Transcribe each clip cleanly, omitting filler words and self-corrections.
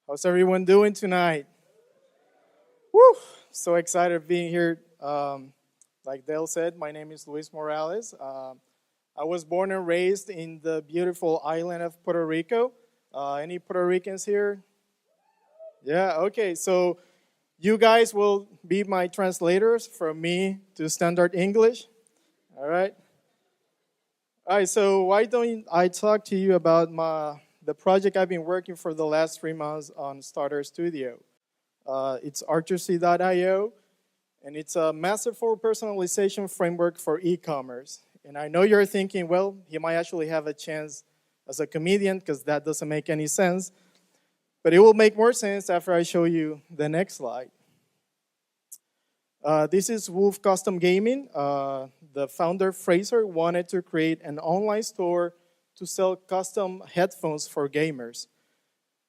How's everyone doing tonight? Woo! So excited being here. Like Dale said, my name is Luis Morales. I was born and raised in the beautiful island of Puerto Rico. Any Puerto Ricans here? Yeah, okay. So you guys will be my translators from me to standard English. All right. All right, so why don't I talk to you about the project I've been working for the last 3 months on Starter Studio. It's Artursy.io, and it's a masterful personalization framework for e-commerce. And I know you're thinking, well, he might actually have a chance as a comedian because that doesn't make any sense. But it will make more sense after I show you the next slide. This is Wolf Custom Gaming. The founder, Fraser, wanted to create an online store to sell custom headphones for gamers.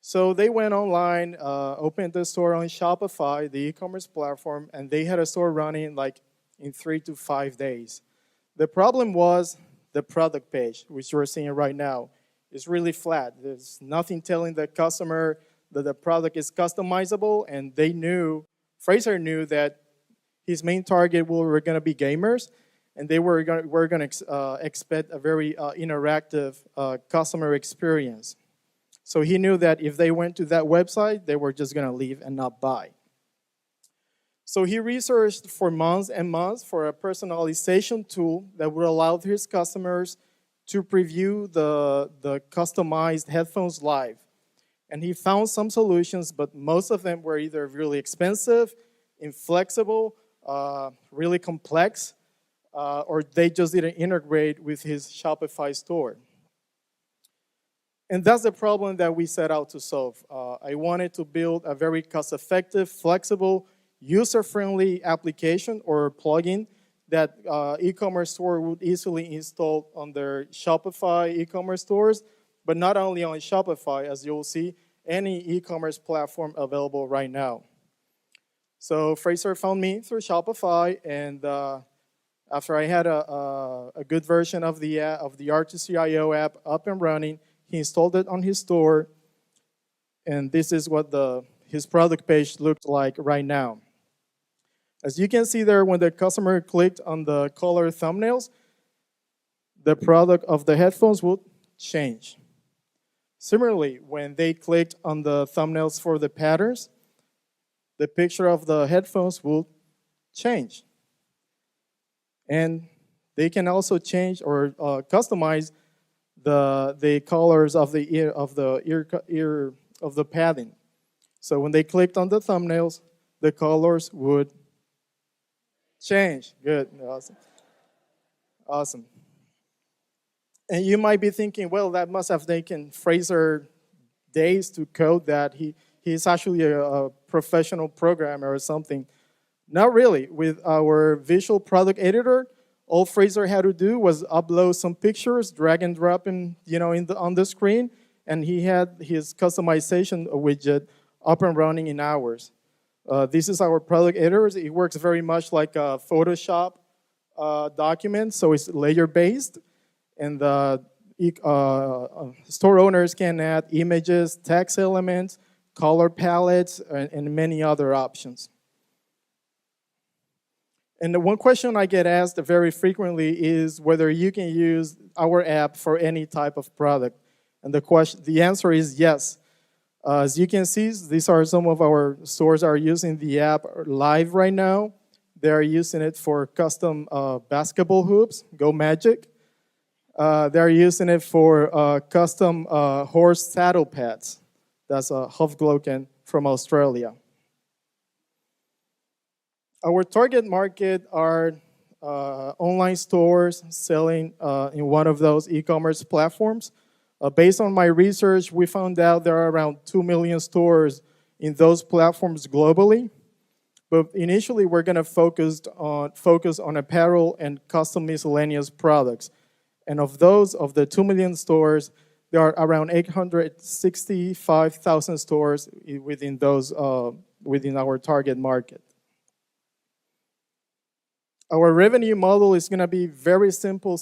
So they went online, opened the store on Shopify, the e-commerce platform, and they had a store running like in 3 to 5 days. The problem was the product page, which you're seeing right now, is really flat. There's nothing telling the customer that the product is customizable, and Fraser knew that his main target were going to be gamers, and they were going to expect a very interactive customer experience. So he knew that if they went to that website, they were just going to leave and not buy. So he researched for months and months for a personalization tool that would allow his customers to preview the customized headphones live. And he found some solutions, but most of them were either really expensive, inflexible, really complex, or they just didn't integrate with his Shopify store. And that's the problem that we set out to solve. I wanted to build a very cost-effective, flexible, user-friendly application or plugin that e-commerce store would easily install on their Shopify e-commerce stores, but not only on Shopify, as you'll see, any e-commerce platform available right now. So Fraser found me through Shopify, and after I had a good version of the Artursy.io app up and running, he installed it on his store, and this is what his product page looked like right now. As you can see there, when the customer clicked on the color thumbnails, the product of the headphones would change. Similarly, when they clicked on the thumbnails for the patterns, the picture of the headphones will change. And they can also change or customize the colors of the ear of the padding. So when they clicked on the thumbnails, the colors would change. Good, awesome. And you might be thinking, well, that must have taken Fraser days to code that. He's actually a professional programmer or something. Not really. With our visual product editor, all Fraser had to do was upload some pictures, drag and drop on the screen, and he had his customization widget up and running in hours. This is our product editor. It works very much like a Photoshop document, so it's layer-based, and store owners can add images, text elements, color palettes, and many other options. And the one question I get asked very frequently is whether you can use our app for any type of product. And the answer is yes. As you can see, these are some of our stores are using the app live right now. They are using it for custom basketball hoops, Go Magic. They're using it for custom horse saddle pads. That's Hofgloken from Australia. Our target market are online stores selling in one of those e-commerce platforms. Based on my research, we found out there are around 2 million stores in those platforms globally. But initially, we're going to focus on apparel and custom miscellaneous products. And of the 2 million stores, there are around 865,000 stores within our target market. Our revenue model is going to be very simple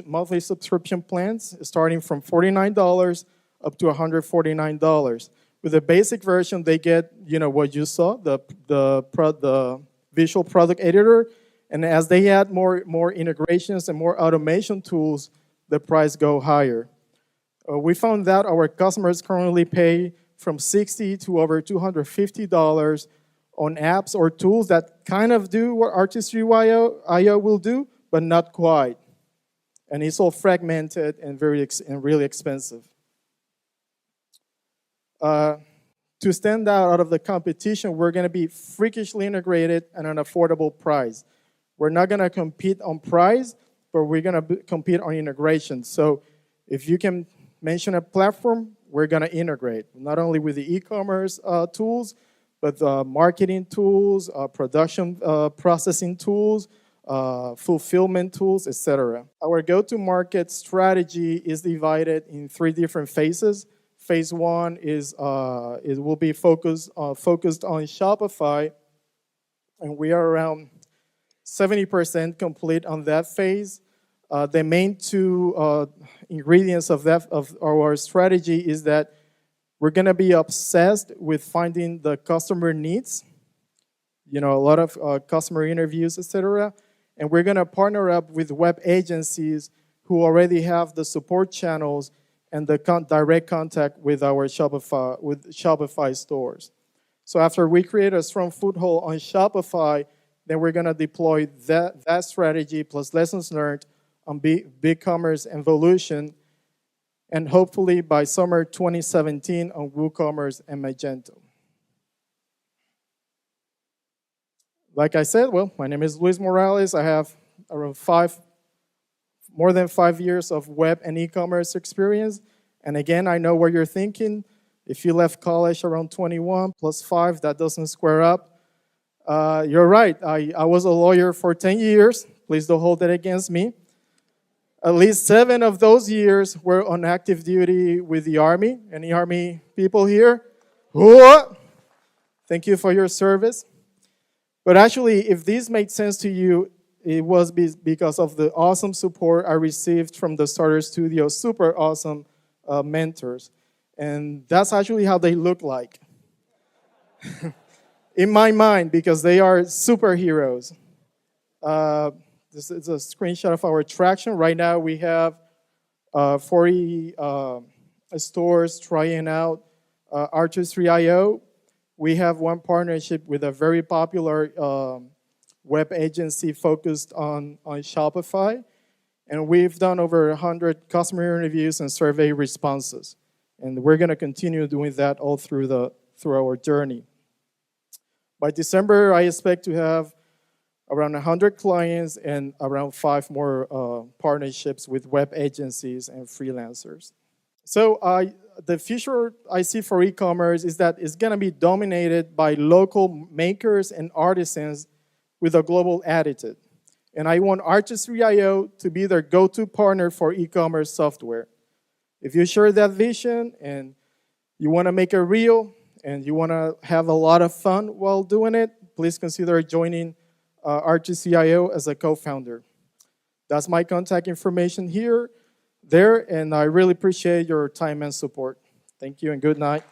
monthly subscription plans, starting from $49 up to $149. With the basic version, they get what you saw, the visual product editor, and as they add more integrations and more automation tools, the price go higher. We found that our customers currently pay from $60 to over $250 on apps or tools that kind of do what Artistry.io will do, but not quite. And it's all fragmented and really expensive. To stand out of the competition, we're going to be freakishly integrated at an affordable price. We're not going to compete on price, but we're going to compete on integration. So if you can mention a platform, we're going to integrate, not only with the e-commerce tools, but marketing tools, production processing tools, fulfillment tools, etc. Our go-to-market strategy is divided in 3 different phases. Phase 1 is it will be focused on Shopify, and we are around 70% complete on that phase. The main 2 ingredients of our strategy is that we're going to be obsessed with finding the customer needs, a lot of customer interviews, etc. And we're going to partner up with web agencies who already have the support channels and the direct contact with our Shopify stores. So after we create a strong foothold on Shopify, then we're going to deploy that strategy plus lessons learned on BigCommerce and Volution, and hopefully by summer 2017 on WooCommerce and Magento. Like I said, my name is Luis Morales. I have around more than 5 years of web and e-commerce experience. And again, I know what you're thinking. If you left college around 21 plus 5, that doesn't square up. You're right. I was a lawyer for 10 years. Please don't hold that against me. At least 7 of those years were on active duty with the Army. Any Army people here? Whoa! Thank you for your service. But actually, if this made sense to you, it was because of the awesome support I received from the Starter Studio, super awesome mentors. And that's actually how they look like. In my mind, because they are superheroes. This is a screenshot of our traction. Right now, we have 40 stores trying out Artistry.io. We have one partnership with a very popular web agency focused on Shopify. And we've done over 100 customer interviews and survey responses. And we're going to continue doing that all through our journey. By December, I expect to have around 100 clients and around 5 more partnerships with web agencies and freelancers. So the future I see for e-commerce is that it's going to be dominated by local makers and artisans with a global attitude. And I want Artistry.io to be their go-to partner for e-commerce software. If you share that vision and you want to make it real and you want to have a lot of fun while doing it, please consider joining Artistry.io as a co-founder. That's my contact information there, and I really appreciate your time and support. Thank you and good night.